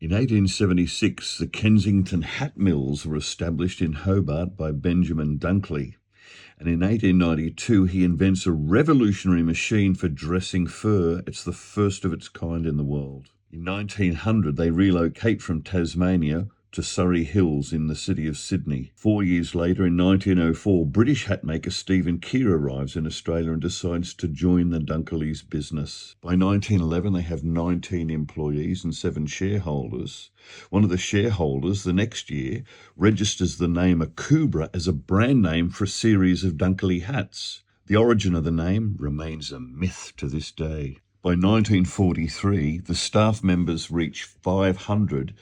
In 1876, the Kensington hat mills were established in Hobart by Benjamin Dunkley. And in 1892, he invents a revolutionary machine for dressing fur. It's the first of its kind in the world. In 1900, they relocate from Tasmania to Surrey Hills in the city of Sydney. 4 years later, in 1904, British hatmaker Stephen Keir arrives in Australia and decides to join the Dunkley's business. By 1911, they have 19 employees and 7 shareholders. One of the shareholders, the next year, registers the name Akubra as a brand name for a series of Dunkley hats. The origin of the name remains a myth to this day. By 1943, the staff members reach 500,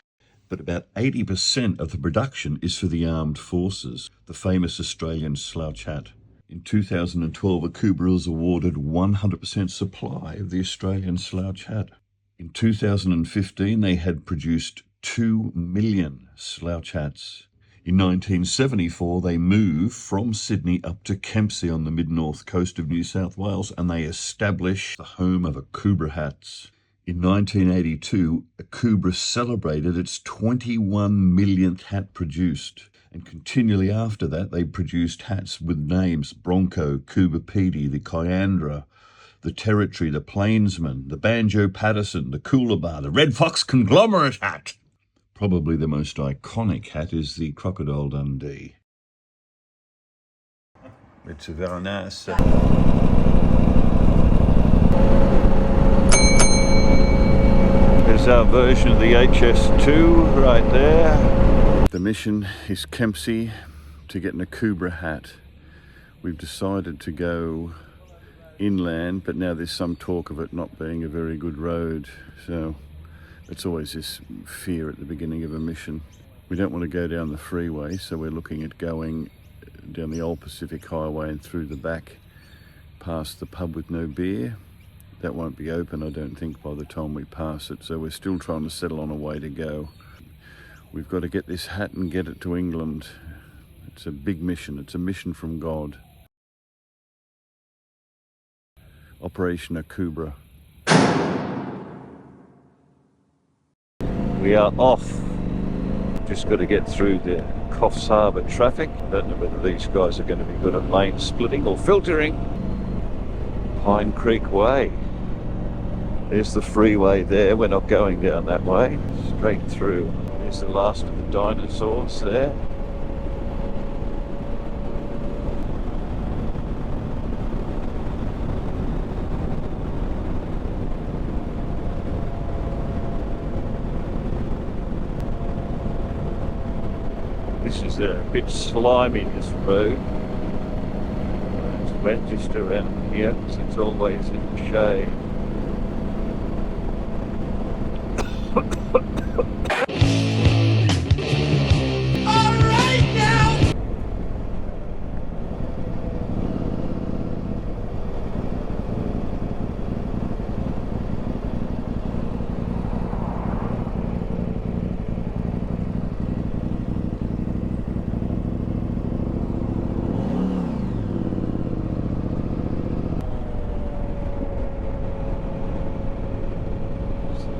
but about 80% of the production is for the armed forces, the famous Australian slouch hat. In 2012, Akubra was awarded 100% supply of the Australian slouch hat. In 2015, they had produced 2 million slouch hats. In 1974, they moved from Sydney up to Kempsey on the mid-north coast of New South Wales, and they established the home of Akubra hats. In 1982, Akubra celebrated its 21 millionth hat produced, and continually after that they produced hats with names Bronco, Coober Pedy, the Kiandra, the Territory, the Plainsman, the Banjo Patterson, the Coolabah, the Red Fox Conglomerate hat. Probably the most iconic hat is the Crocodile Dundee. It's a very nice. There's our version of the HS2 right there. The mission is Kempsey to get an Akubra hat. We've decided to go inland, but now there's some talk of it not being a very good road. So it's always this fear at the beginning of a mission. We don't want to go down the freeway, so we're looking at going down the old Pacific Highway and through the back past the pub with no beer. That won't be open, I don't think, by the time we pass it, so we're still trying to settle on a way to go. We've got to get this hat and get it to England. It's a big mission. It's a mission from God. Operation Akubra. We are off. Just got to get through the Coffs Harbour traffic. Don't know whether these guys are going to be good at lane splitting or filtering. Pine Creek Way. There's the freeway there. We're not going down that way. Straight through. There's the last of the dinosaurs there. This is a bit slimy, this road. It's wet just around here because it's always in the shade.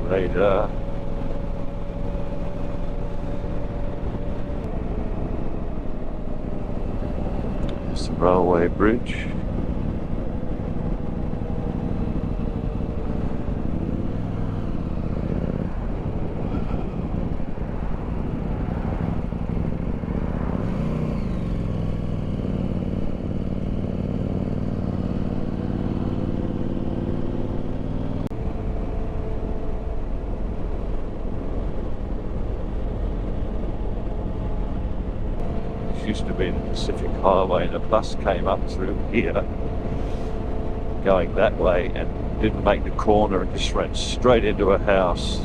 Radar. There's the railway bridge. Used to be the Pacific Highway, and a bus came up through here going that way and didn't make the corner and just ran straight into a house,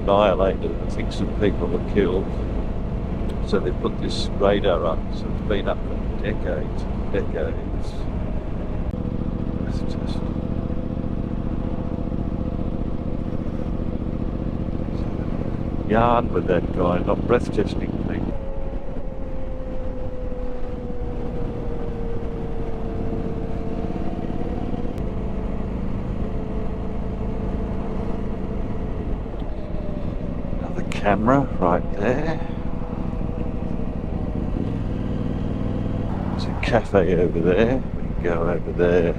annihilated it. I think some people were killed, so they put this radar up. So it's been up for decades and decades. It's just yarn with that guy, not breath testing thing. camera right there. There's a cafe over there. We can go over there.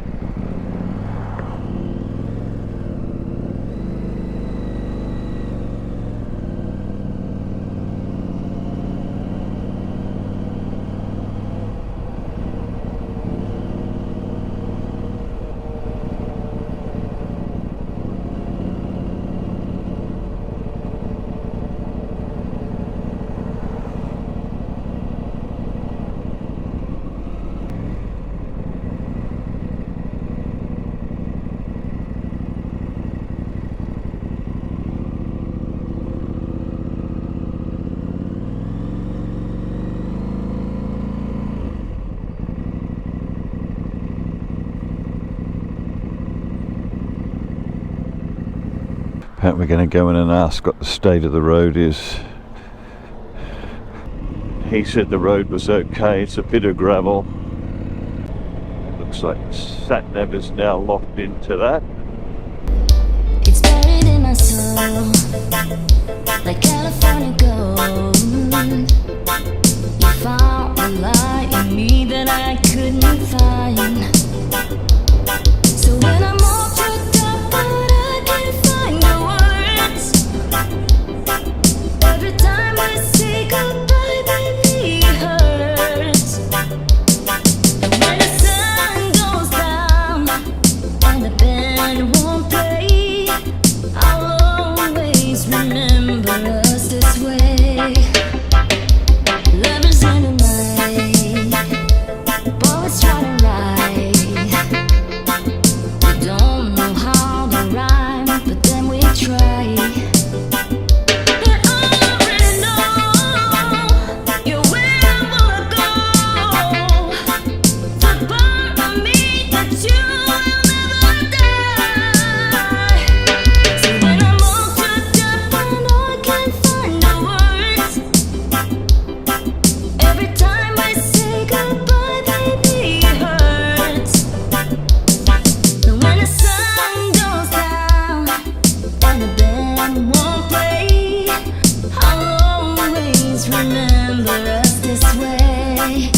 We're going to go in and ask what the state of the road is. He said the road was okay, it's a bit of gravel. Looks like sat-nav is now locked into that. It's buried in my soul, like California gold. You found a light in me that I couldn't find. So when I'm all fucked up but I can't find the words, every time I say goodbye, baby, it hurts. And when the sun goes down and the band won't play, I'll always remember us this way. Lovers in the night, boys try to ride. We don't know how to rhyme, but then we try. But I already know you're where I wanna go. The part of me that you will never die. So when I'm all fucked up and I can't find the words, every time I say goodbye, baby, it hurts. And when the sun goes down and the band won't play, I'll always remember us this way.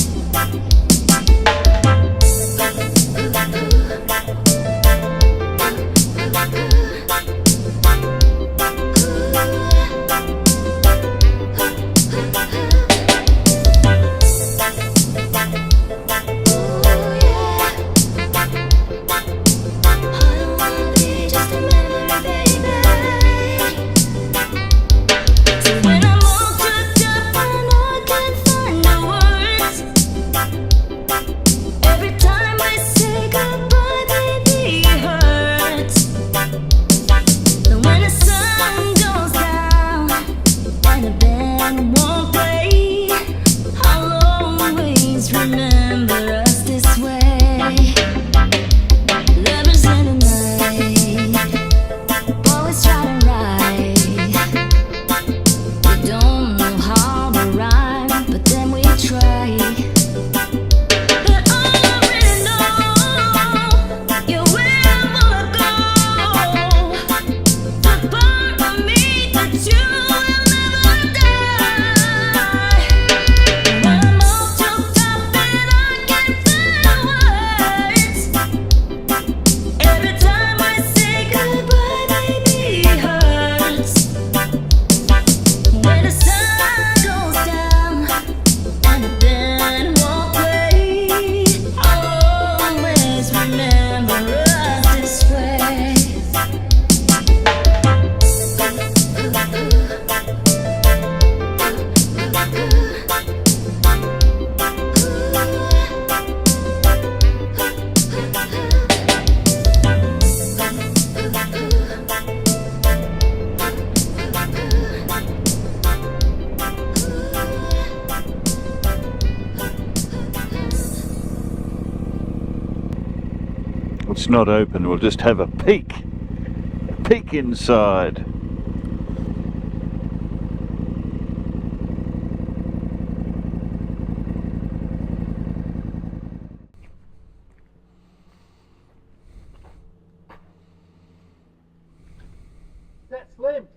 I don't wanna be just a memory, baby. So when I'm all fucked up and I can't find the words, every time I say goodbye, baby, it hurts. And when the sun goes down and the band won't play, I'll always remember us this way. Lovers in the night, boys try to ride. We don't know how to rhyme, but then we try. But I already know you're where I wanna go. The part of me that you will never die. When I'm all choked up and I can't find words, every time I say goodbye, baby, it hurts. When the sun goes down and the band won't play, I'll always remember us this way. It's not open, we'll just have a peek inside. That's Slim.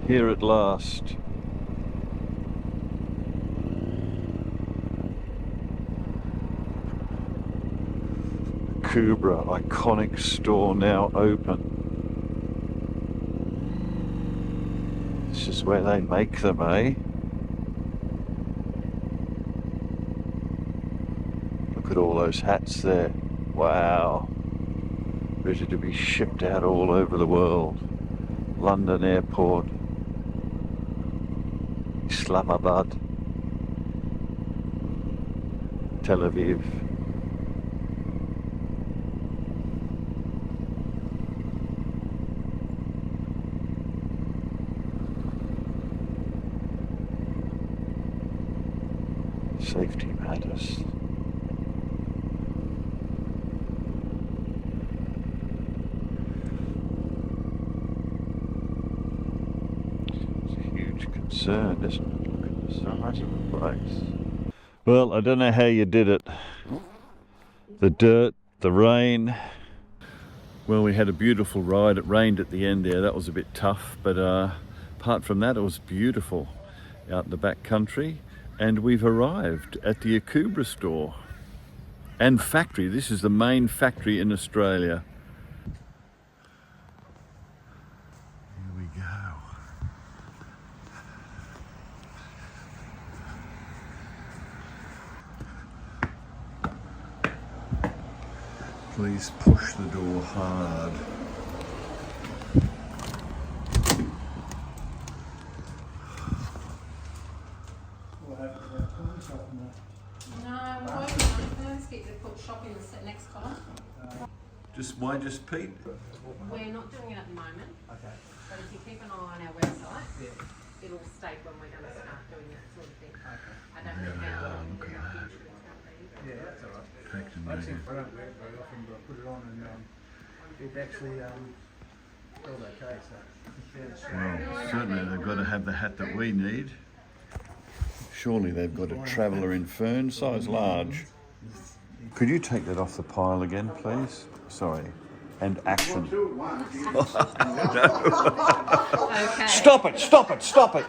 Here at last. Akubra, iconic store now open. This is where they make them, eh? Look at all those hats there. Wow. Ready to be shipped out all over the world. London Airport, Islamabad, Tel Aviv. Safety matters. It's a huge concern, isn't it? Look at the size of the place. Well, I don't know how you did it. The dirt, the rain. Well, we had a beautiful ride. It rained at the end there. That was a bit tough, but apart from that, it was beautiful out in the back country. And we've arrived at the Akubra store and factory. This is the main factory in Australia. Here we go. Please push the door hard. Why just Pete? We're not doing it at the moment. Okay. But if you keep an eye on our website, it'll state when we're going to start doing that sort of thing. Okay. I don't know how long look at that. Yeah, that's all right. Packed and I ready. think I don't wear it very often, but I put it on and it actually felt okay. So Well, certainly they've got to have the hat that we need. Surely they've got a traveller in fern, size large. Could you take that off the pile again, please? Sorry. And action. Okay. Stop it, stop it, stop it.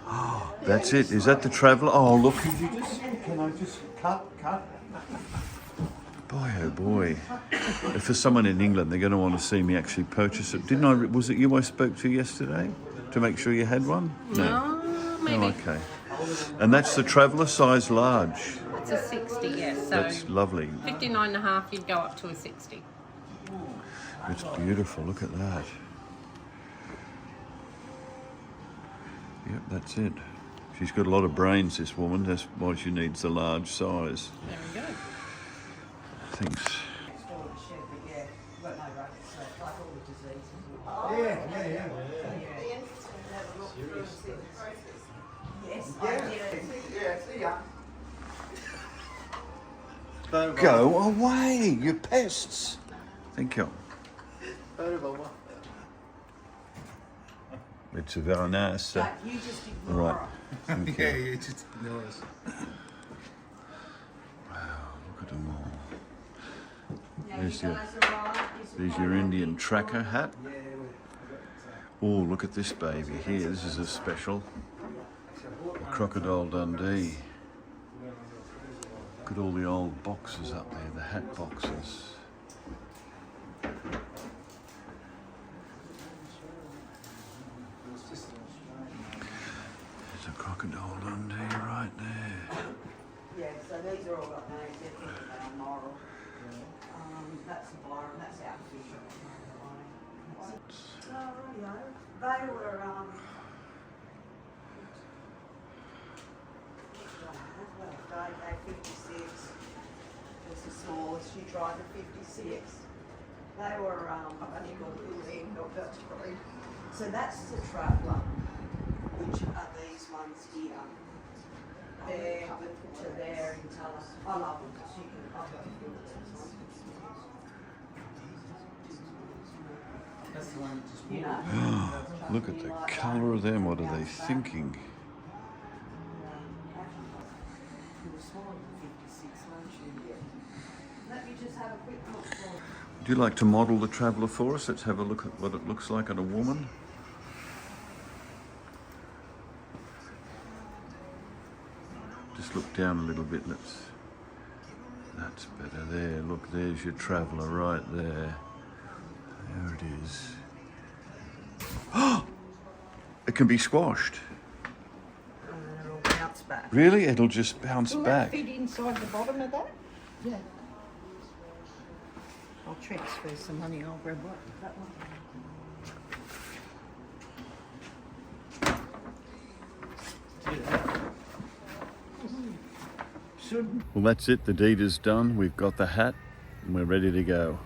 Oh, that's it. Is that the traveller? Oh, look. Can I just cut? Boy, oh boy. If there's someone in England, they're going to want to see me actually purchase it. Didn't I? Was it you I spoke to yesterday to make sure you had one? No, maybe. Oh, okay. And that's the traveller size large. It's a 60, yes. So That's lovely. 59.5, you'd go up to a 60. It's beautiful. Look at that. Yep, that's it. She's got a lot of brains, this woman. That's why she needs the large size. There we go. Thanks. Go away, you pests. Thank you. It's very nice. You just ignore Right. Thank you. yeah, just ignore us. Wow, look at them all. Now There's you your, guys arrive. there's your Indian tracker hat. Oh, look at this baby here. This is a special. A Crocodile Dundee. Look at all the old boxes up there, the hat boxes. There's a Crocodile Dundee right there. Yeah, so these are all got names. They're moral. That's Byron. That's our official. Oh, rightio. They were they 56. Was the smallest. You tried the 56. They were I think on the end of that tree. So that's the traveller, which are these ones here. They're to there in colour. I love them because you can. I've got a few of these ones. That's the one just You know. Look at the colour of them. What are they thinking? You were smaller than 56, weren't you? Yeah. Let me just have a quick look for Would you like to model the Traveller for us? Let's have a look at what it looks like on a woman. Just look down a little bit. That's better there. Look, there's your Traveller right there. There it is. Oh! It can be squashed. And then it'll bounce back. Really? It'll just bounce Will back. that fit inside the bottom of that? Yeah. I'll transfer some money. I'll grab that one. Shouldn't. Well, that's it. The deed is done. We've got the hat and we're ready to go.